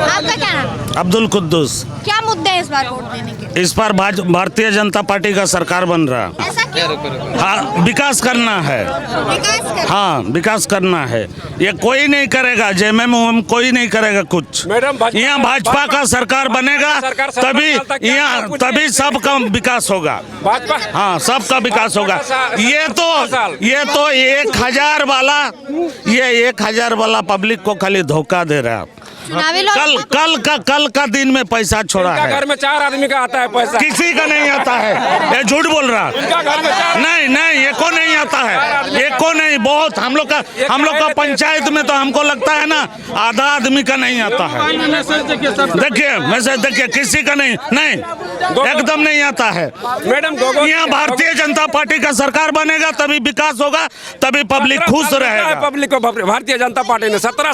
आपका क्या नाम? अब्दुल कुद्दूस। क्या मुद्दे हैं इस बार वोट देने के? इस बार भारतीय जनता पार्टी का सरकार बन रहा। ऐसा क्यों? हाँ, विकास करना है। विकास कर हाँ, विकास करना है। ये कोई नहीं करेगा, जेएमएम कोई नहीं करेगा कुछ। यहाँ भाजपा का सरकार बनेगा तभी यहाँ तभी सबका विकास होगा। हाँ, सबका विकास होगा। ये तो 1000 वाला 1000 वाला पब्लिक को खाली धोखा दे रहा है। चुनावी कल का दिन में पैसा छोड़ा है। घर में 4 आदमी का आता है पैसा, किसी का नहीं आता है। ये झूठ बोल रहा। नहीं, ये को नहीं आता है। ये को नहीं, बहुत हम लोग का पंचायत में तो हमको लगता है ना आधा आदमी का नहीं आता है। देखिए मैसेज देखिए, किसी का नहीं एकदम नहीं आता है। मैडम यहाँ भारतीय जनता पार्टी का सरकार बनेगा तभी विकास होगा, तभी पब्लिक खुश रहेगा। पब्लिक को भारतीय जनता पार्टी ने 17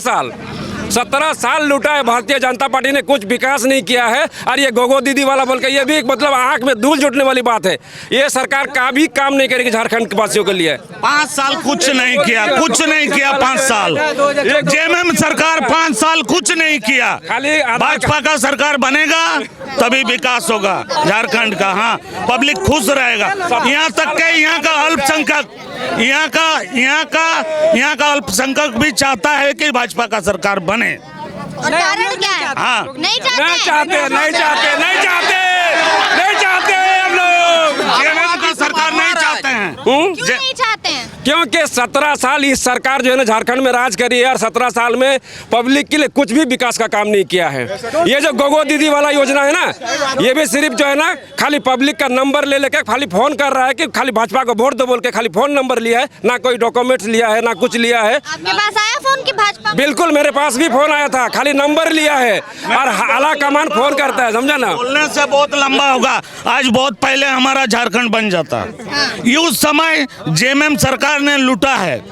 साल लूटा है। भारतीय जनता पार्टी ने कुछ विकास नहीं किया है। और ये गोगो दीदी वाला बोल के ये भी मतलब आंख में धूल जुटने वाली बात है। ये सरकार का भी काम नहीं करेगी झारखंड के वासियों के लिए। 5 साल कुछ नहीं किया 5 साल। जेएमएम सरकार 5 साल कुछ नहीं किया। खाली भाजपा का सरकार बनेगा तभी विकास होगा झारखंड का। हाँ, पब्लिक खुश रहेगा। यहाँ तक के यहाँ का अल्पसंख्यक भी चाहता है कि भाजपा का सरकार बने। और कारण क्या है? हाँ, नहीं नहीं चाहते हम लोग। जेएमएम का सरकार नहीं चाहते हैं। क्यों नहीं चाहते हैं? क्योंकि 17 साल इस सरकार जो है ना झारखंड में राज करी है और 17 साल में पब्लिक के लिए कुछ भी विकास का काम नहीं किया है। ये जो गोगो दीदी वाला योजना है ना, ये भी सिर्फ जो है ना खाली पब्लिक का नंबर ले लेके खाली फोन कर रहा है कि खाली भाजपा को वोट दो बोल के खाली फोन नंबर लिया है, ना कोई डॉक्यूमेंट्स लिया है, ना कुछ लिया है। आपके पास आया फोन की भाजपा? बिल्कुल, मेरे पास भी फोन आया था, खाली नंबर लिया है और आला कमान फोन करता है, समझा ना। बोलने से बहुत लंबा होगा। आज बहुत पहले हमारा झारखंड बन जाता। ये उस समय जेएमएम सरकार ने लूटा है।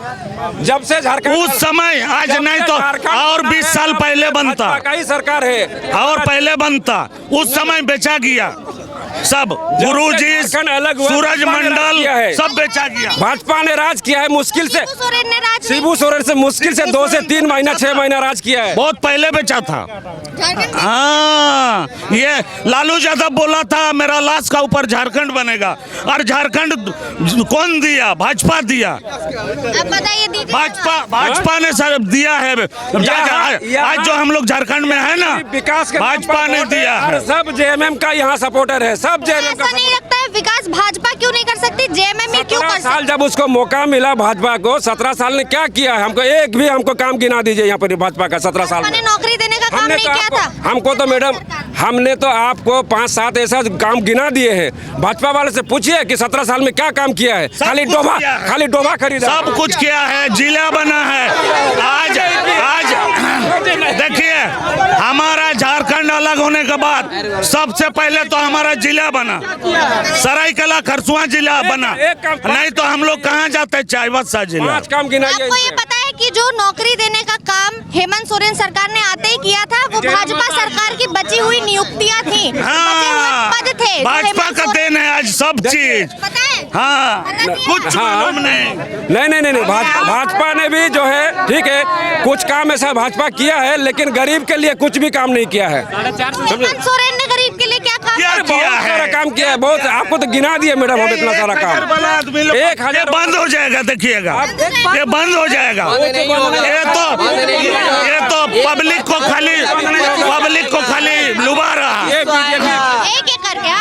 जब से झारखंड उस समय, आज नहीं तो और 20 साल पहले बनता। भाजपा का ही सरकार है और पहले बनता। उस समय बेचा गया सब। गुरुजी, सूरज मंडल सब बेचा गया। भाजपा ने राज किया है मुश्किल से। शिबू सोरेन से मुश्किल से 2 से 3 महीना 6 महीना राज किया है। बहुत पहले बेचा था। झारखंड हाँ, ये लालू यादव बोला था मेरा लाश का ऊपर झारखंड बनेगा, और झारखंड कौन दिया? भाजपा दिया। अब बताइए दीजिए। भाजपा ने सर दिया है। आज जो हम लोग झारखंड में है ना, विकास के भाजपा ने दिया है। सब जेएमएम का यहाँ सपोर्टर है, सब जेएमएम का। ऐसा नहीं लगता है विकास भाजपा क्यों नहीं कर सकती, जेएमएम क्यों कर सकती? साल जब उसको मौका मिला भाजपा को, 17 साल ने क्या किया है? हमको एक भी काम गिना दीजिए यहाँ पर भाजपा का 17 साल में। नौकरी देने का काम नहीं किया था। हमको तो मैडम, हमने तो आपको 5-7 ऐसा काम गिना दिए हैं। भाजपा वाले से पूछिए कि 17 साल में क्या काम किया है। खाली डोभा खरीदा, सब कुछ किया है। जिला बना है। आज देखिए, हमारा झारखंड अलग होने के बाद सबसे पहले तो हमारा जिला बना, सरायकेला खरसुआ जिला बना। नहीं तो हम लोग कहाँ जाते? चाईबासा जिला। 5 काम गिनाइए। आपको ये पता है कि जो नौकरी देने का काम हेमंत सोरेन सरकार ने आते ही किया था, वो भाजपा सरकार की बची हुई नियुक्तियां थी, बचे हुए पद थे। भाजपा का देन है आज सब चीज। पता है? हाँ, कुछ मालूम नहीं। भाजपा ने भी जो है, ठीक है, कुछ काम ऐसा भाजपा किया है, लेकिन गरीब के लिए कुछ भी काम नहीं किया है। हेमंत सोरेन ने गरीब के लिए क्या काम किया है? काम किया है बहुत। आपको तो गिना दिए मैडम हम इतना सारा काम। 1000 बंद हो जाएगा, देखिएगा, ये बंद हो जाएगा। ये तो पब्लिक को खाली लुभा रहा है। एक कर क्या?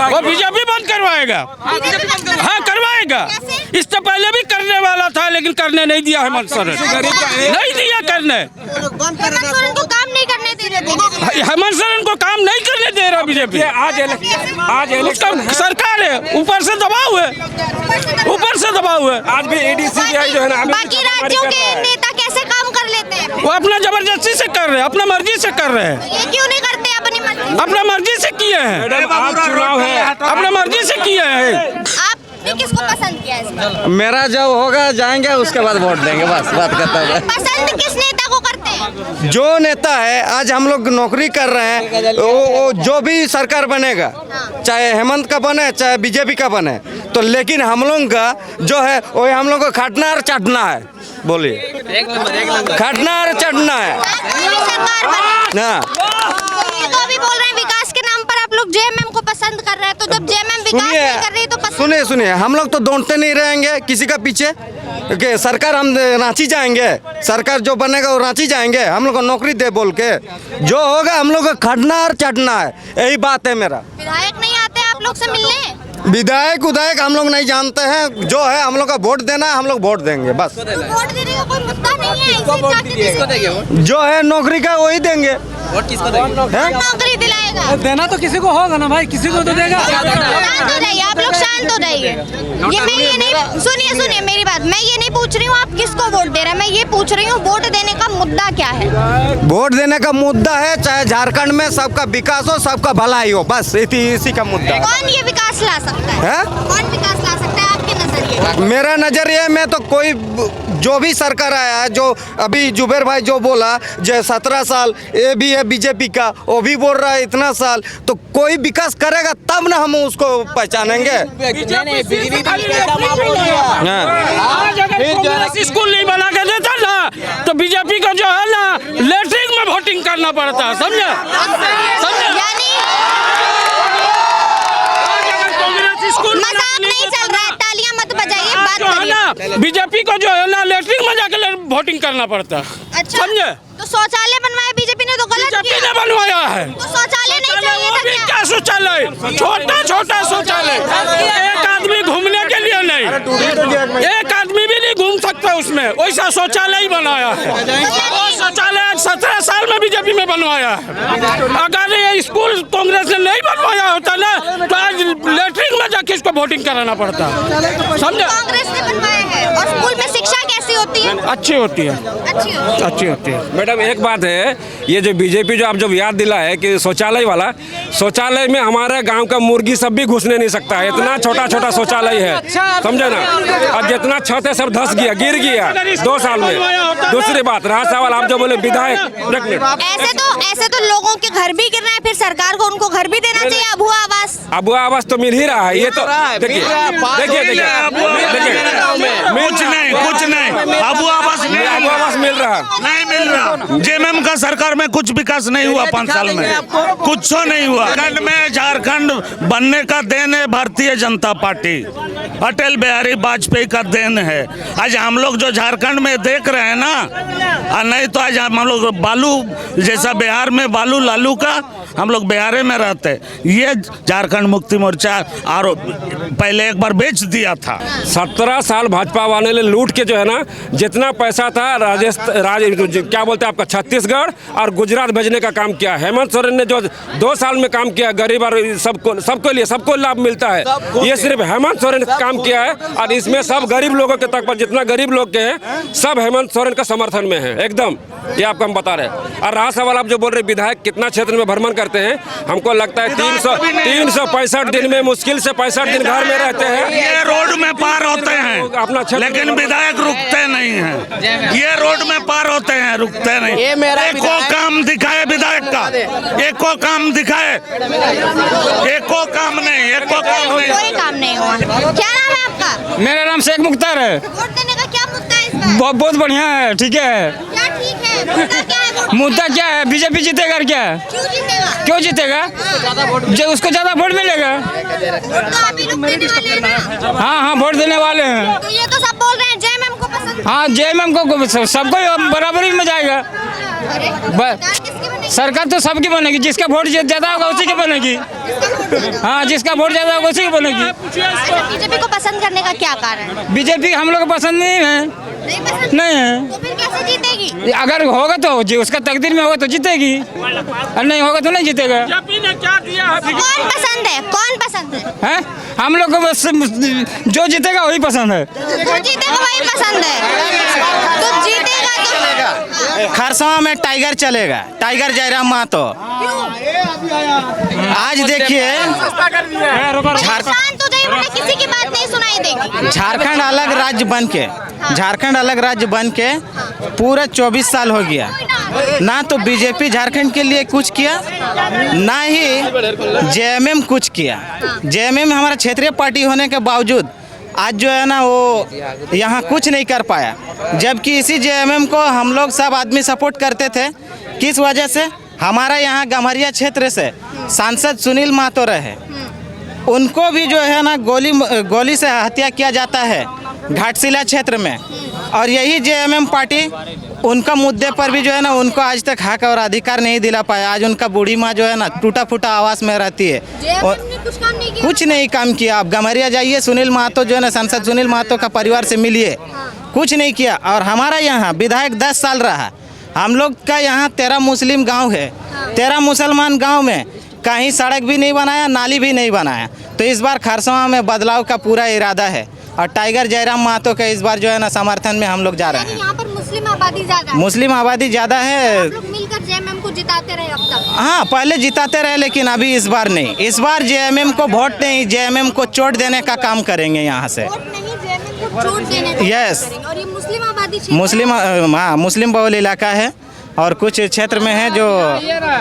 वो बीजेपी बंद करवाएगा। हाँ, करवाएगा। इससे पहले भी करने वाला था, लेकिन करने नहीं दिया हेमंत सोरेन। नहीं दिया करने। हेमंत सोरेन को काम नहीं करने दे रहे। हेमंत सोरेन को काम नहीं करने दे रहा बीजेपी। आज उसका सरकार है, ऊपर से दबाव है। आज भी एडीसीबीआई जो है ना, बाकी राज्यों के नेता कैसे काम कर लेते हैं? वो अपना जबरदस्ती से कर रहे हैं, अपना मर्जी से कर रहे हैं। ये क्यों नहीं करते अपनी मर्जी? अपना मर्जी से किए हैं। चुनाव है, अपना मर्जी से किए हैं। आपने किसको पसंद किया इसमें? मेरा जब होगा जाएंगे, उसके बाद वोट देंगे, बस बात करता है। पसंद किस नेता को करते हैं? जो नेता है, आज हम लोग नौकरी कर रहे हैं, वो जो भी सरकार बनेगा, चाहे हेमंत का बने चाहे बीजेपी का बने, तो लेकिन हम लोग का जो है वो हम लोग को काटना और चाटना है। बोलिए, खटना और चढ़ना है सरकार बने। ना। ये तो अभी बोल रहे हैं विकास के नाम पर आप लोग जेएमएम को पसंद कर रहे हैं, तो जब जेएमएम विकास नहीं कर रही तो पसंद सुनिए, हम लोग तो दौड़ते नहीं रहेंगे किसी का पीछे कि सरकार हम रांची जाएंगे, सरकार जो बनेगा वो रांची जाएंगे, हम लोग को नौकरी दे बोल के। जो होगा हम लोग को खटना और चढ़ना है, यही बात है मेरा। विधायक नहीं आते आप लोग से मिलने? विधायक उधायक हम लोग नहीं जानते हैं, जो है हम लोग का वोट देना है, हम लोग वोट देंगे बस। तो वोट देने का कोई मुद्दा नहीं है, इसी चाहते जो है नौकरी का वही देंगे। नौकरी दिलाएगा। देना तो किसी को होगा ना भाई, किसी को तो देगा। शांत हो जाइए, आप लोग शांत हो जाइए। ये मैं ये नहीं, सुनिए मेरी बात, मैं ये नहीं पूछ रही हूँ आप किसको वोट दे रहे हैं, मैं ये पूछ रही हूँ वोट देने का मुद्दा क्या है। वोट देने का मुद्दा है चाहे झारखंड में सबका विकास हो, सबका भलाई हो, बस इसी का मुद्दा है। कौन ये विकास ला सकता है? कौन विकास ला सकता है आपके नजरिए? मेरा नजरिए में तो कोई जो भी सरकार आया है, जो अभी जुबेर भाई जो बोला, जो 17 साल ये भी है बीजेपी का, वो भी बोल रहा है इतना साल, तो कोई विकास करेगा तब ना हम उसको पहचानेंगे। स्कूल नहीं बना के देता ना, तो बीजेपी का जो है ना लेटरिन में वोटिंग करना पड़ता है, समझे? मजाक नहीं चल रहा है, तालियां मत बजाइए, बात करिए। बीजेपी को जो है ना लेटरिन में जाकर वोटिंग करना पड़ता है, अच्छा समझे? तो शौचालय बनवाया बीजेपी ने तो गलत बीजेपी किया। ने बनवाया है। तो शौचालय नहीं चाहिए था क्या? क्या शौचालय? छोटा शौचालय, एक आदमी घूमने के लिए नहीं, एक आदमी भी नहीं घूम सकता उसमें, वैसा शौचालय ही बनाया है। वो शौचालय 17 साल में बीजेपी में बनवाया है। अगर ये स्कूल कांग्रेस ने नहीं बनवाया होता ना, तो आज लेटरिन में जाके इसको वोटिंग कराना पड़ता, समझे? कांग्रेस ने बनवाया है। और स्कूल में शिक्षा कैसी होती है? अच्छी होती है, अच्छी होती है। मैडम एक बात है, ये जो बीजेपी जो आप जब याद दिला है कि शौचालय वाला, शौचालय में हमारे गांव का मुर्गी सब भी घुसने नहीं सकता है, इतना छोटा शौचालय है, समझे ना? और जितना छत है सब धस गया, गिर गया 2 साल में। दूसरी बात रहा सवाल आप जो बोले विधायक, ऐसे तो लोगों के घर भी गिर रहे हैं, फिर सरकार को उनको घर भी देना चाहिए, अबुआ आवास। अबुआ आवास तो मिल ही रहा है, ये तो देखिए कुछ नहीं अबुआ आवास मिल रहा है, नहीं मिल रहा। जेएमएम का सरकार में कुछ विकास नहीं हुआ 5 साल में, कुछ नहीं हुआ। झारखंड में झारखंड बनने का देन है भारतीय जनता पार्टी, अटल बिहारी वाजपेयी का देन है। आज हम लोग जो झारखंड में देख रहे हैं ना, नहीं तो आज हम लोग बालू जैसा बिहार में बालू लालू का, हम लोग बिहार में रहते। ये झारखंड मुक्ति मोर्चा और पहले एक बार बेच दिया था। 17 साल भाजपा वाले ने लूट के जो है ना जितना पैसा था क्या बोलते हैं आपका छत्तीसगढ़ और गुजरात भेजने का काम किया। हेमंत सोरेन ने जो 2 साल में काम किया, गरीब और सबको लाभ मिलता है, ये सिर्फ हेमंत सोरेन काम किया है। और इसमें सब गरीब लोगों के तक पर जितना गरीब लोग के हैं सब हेमंत सोरेन का समर्थन में है एकदम, ये आपको हम बता रहे हैं। और रहा सवाल आप जो बोल रहे विधायक कितना क्षेत्र में भ्रमण करते हैं, हमको लगता है 365 दिन में मुश्किल से 65 दिन घर में रहते हैं। ये रोड में पार होते हैं अपना, लेकिन विधायक रुकते नहीं हैं। ये रोड में पार होते हैं, रुकते नहीं। एको काम दिखाए विधायक का, एको काम दिखाए, एको काम नहीं, कोई काम नहीं हुआ। क्या नाम है आपका? मेरा नाम शेख मुख्तार है। वोट देने का क्या मुद्दा है इस बार? बहुत बढ़िया है, ठीक है। क्या ठीक है? मुद्दा क्या है? मुद्दा क्या है? बीजेपी जीतेगा क्या? क्यों जीतेगा? जो उसको ज्यादा वोट मिलेगा। तो अभी लोग देने वाले हैं ना? हाँ वोट देने वाले हैं। तो ये तो सब बोल रहे हैं जेएमएम को पसंद। हाँ जेएमएम को सबको बराबरी में जाएगा। अरे सरकार किसकी बनेगी? सरकार तो सबकी बनेगी, जिसका वोट ज्यादा होगा उसी की बनेगी। हाँ जिसका वोट ज्यादा होगा उसी की बनेगी। बीजेपी को पसंद करने का क्या कारण है? बीजेपी हम लोग को पसंद नहीं है। नहीं पसंद? नहीं है। तो फिर कैसे जीतेगी? अगर होगा तो जी उसका तकदीर में होगा तो जीतेगी, और नहीं होगा तो नहीं जीतेगा। क्या दिया है? कौन पसंद है? कौन पसंद है? हैं? हम लोग को बस जो जीतेगा वही पसंद है। जो जीतेगा वही पसंद है। तो जीतेगा तो खरसवा में टाइगर चलेगा, टाइगर जयराम महतो। आज देखिए शांत हो जाइए, मुझे किसी की बात नहीं सुनाई देगी। झारखंड अलग राज्य बन के, झारखंड अलग राज्य बन के पूरा 24 साल हो गया, ना तो बीजेपी झारखंड के लिए कुछ किया, ना ही जेएमएम कुछ किया। जेएमएम हमारा क्षेत्रीय पार्टी होने के बावजूद आज जो है ना वो यहाँ कुछ नहीं कर पाया, जबकि इसी जेएमएम को हम लोग सब आदमी सपोर्ट करते थे। किस वजह से? हमारा यहाँ गम्हरिया क्षेत्र से सांसद सुनील महतो रहे, उनको भी जो है ना गोली से हत्या किया जाता है घाटशिला क्षेत्र में, और यही जेएमएम पार्टी उनका मुद्दे पर भी जो है ना उनको आज तक हक और अधिकार नहीं दिला पाया। आज उनका बूढ़ी माँ जो है ना टूटा फूटा आवास में रहती है और कुछ नहीं काम किया। आप गम्हरिया जाइए, सुनील महतो जो है ना सांसद सुनील महतो का परिवार से मिलिए, कुछ नहीं किया। और हमारा यहाँ विधायक 10 साल रहा। हम लोग का यहाँ 13 मुस्लिम गाँव है, 13 मुसलमान गाँव में कहीं सड़क भी नहीं बनाया, नाली भी नहीं बनाया। तो इस बार खरसवां में बदलाव का पूरा इरादा है और टाइगर जयराम महतो का इस बार जो है ना समर्थन में हम लोग जा रहे हैं। यहाँ पर मुस्लिम आबादी ज्यादा है। मुस्लिम आबादी ज़्यादा है। आप लोग मिलकर जेएमएम को जिताते रहे अब तक? हाँ, पहले जिताते रहे, लेकिन अभी इस बार नहीं। इस बार जेएमएम को वोट नहीं, जेएमएम को चोट देने का काम करेंगे यहाँ से। वोट नहीं, जेएमएम को चोट देने का Yes. काम करेंगे। और ये मुस्लिम आबादी क्षेत्र मुस्लिम बहुल इलाका है और कुछ क्षेत्र में है जो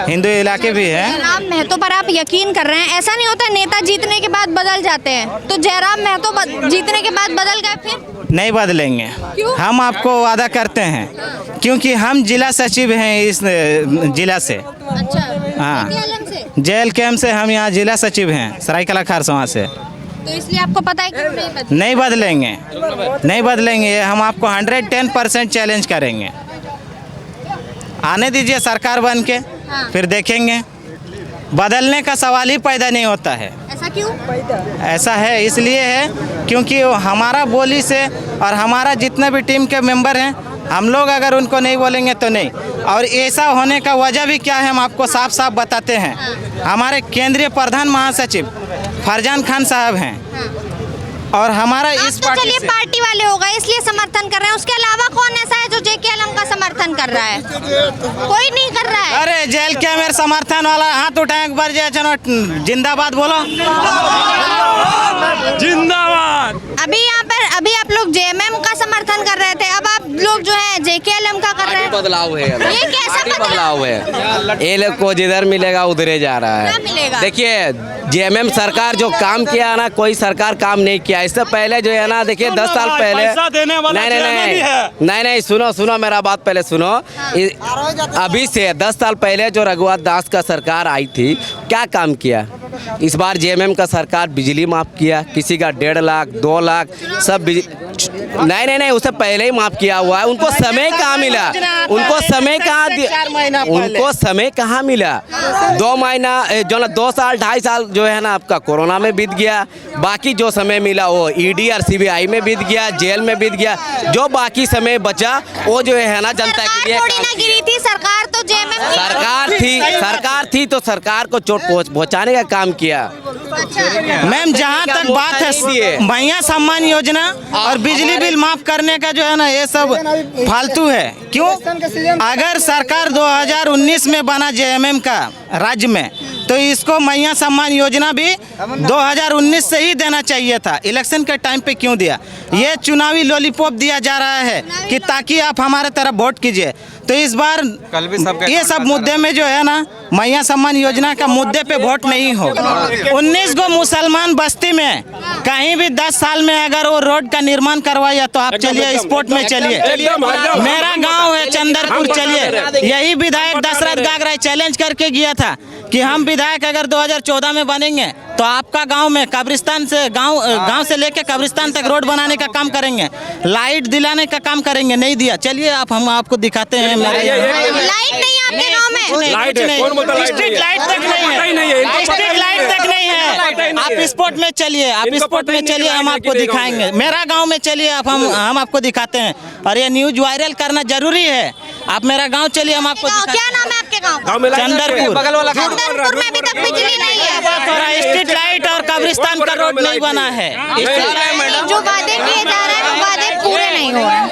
हिंदू इलाके भी हैं। जयराम महतो पर आप यकीन कर रहे हैं? ऐसा नहीं होता नेता जीतने के बाद बदल जाते हैं, तो जयराम महतो जीतने के बाद बदल गए फिर? नहीं बदलेंगे। क्यों? हम आपको वादा करते हैं, क्योंकि हम जिला सचिव हैं इस जिला से। अच्छा, हाँ, JLM से? JLKM से हम यहाँ जिला सचिव हैं, सरायकला खरसवां से। तो इसलिए आपको पता है कि नहीं बदलेंगे? नहीं बदलेंगे, नहीं बदलेंगे। हम आपको 110% चैलेंज करेंगे। आने दीजिए सरकार बन के, फिर देखेंगे। बदलने का सवाल ही पैदा नहीं होता है। ऐसा क्यों? ऐसा है इसलिए है क्योंकि हमारा बोली से और हमारा जितने भी टीम के मेंबर हैं, हम लोग अगर उनको नहीं बोलेंगे तो नहीं। और ऐसा होने का वजह भी क्या है हम आपको साफ साफ बताते हैं। हमारे केंद्रीय प्रधान महासचिव फरजान खान साहब हैं और हमारा इस तो चलिए पार्टी वाले हो गए इसलिए समर्थन कर रहे हैं, उसके अलावा कौन ऐसा है जो JKLM का समर्थन कर रहा है? कोई नहीं कर रहा है। अरे JLKM मेरे समर्थन वाला हाथ उठाए एक बार जिंदाबाद बोलो। जिंदाबाद। अभी आप लोग जेएमएम का समर्थन कर रहे थे, अब आप लोग जो है JKLM का कर रहे हैं। बदलाव है, ये कैसा बदलाव है? ये लोग को जिधर मिलेगा उधरे जा रहा क्या मिलेगा? है। देखिए जेएमएम सरकार जो काम किया ना, कोई सरकार काम नहीं किया। इससे पहले जो है ना, देखिए 10 साल पहले नहीं, सुनो मेरा बात पहले सुनो। अभी से 10 साल पहले जो रघुवंश दास का सरकार आई थी, क्या काम किया? इस बार जेएमएम का सरकार बिजली माफ किया, किसी का 1.5 लाख 2 लाख सब नहीं, उससे पहले ही माफ किया हुआ है। उनको समय कहाँ मिला? उनको समय कहाँ मिला? 2 महीना जो ना 2 साल 2.5 साल जो है ना आपका कोरोना में बीत गया। बाकी जो समय मिला वो ED और CBI में बीत गया, जेल में बीत गया। जो बाकी समय बचा वो जो है ना जनता के लिए गिरी थी सरकार, तो जेएमएम सरकार थी तो सरकार को चोट पहुँचाने का काम किया। मैम, जहाँ तक बात है मैया सम्मान योजना और बिजली बिल माफ करने का जो है ना, ये सब फालतू है। क्यों? अगर सरकार 2019 में बना जेएमएम का राज्य में, तो इसको मैया सम्मान योजना भी 2019 से ही देना चाहिए था। इलेक्शन के टाइम पे क्यों दिया? ये चुनावी लॉलीपॉप दिया जा रहा है कि ताकि आप हमारे तरफ वोट कीजिए। तो इस बार ये सब मुद्दे में जो है ना, मैया सम्मान योजना का मुद्दे पे वोट नहीं होगा। 19 गो मुसलमान बस्ती में कहीं भी 10 साल में अगर वो रोड का निर्माण करवाया तो आप चलिए स्पोर्ट में चलिए। मेरा गांव है चंदरपुर, चलिए। यही विधायक दशरथ गागराई चैलेंज करके गया था कि हम विधायक अगर 2014 में बनेंगे तो आपका गांव में कब्रिस्तान से गांव से लेके कब्रिस्तान तक रोड बनाने का काम करेंगे, लाइट दिलाने का काम करेंगे। नहीं दिया। चलिए हम आपको दिखाते हैं। लाइट नहीं है आपके गाँव में? लाइट है, स्ट्रीट लाइट तक नहीं है। आप स्पोर्ट में चलिए, हम आपको दिखाएंगे। मेरा गांव में चलिए, हम आपको दिखाते हैं। और ये न्यूज वायरल करना जरूरी है। आप मेरा गांव चलिए, हम आपको क्या नाम है आपके गाँव? चंदरपुर में अभी तक बिजली नहीं है, स्ट्रीट लाइट और कब्रिस्तान का रोड नहीं बना है। जो वादे किए जा रहे हैं वो वादे पूरे नहीं हो रहे हैं।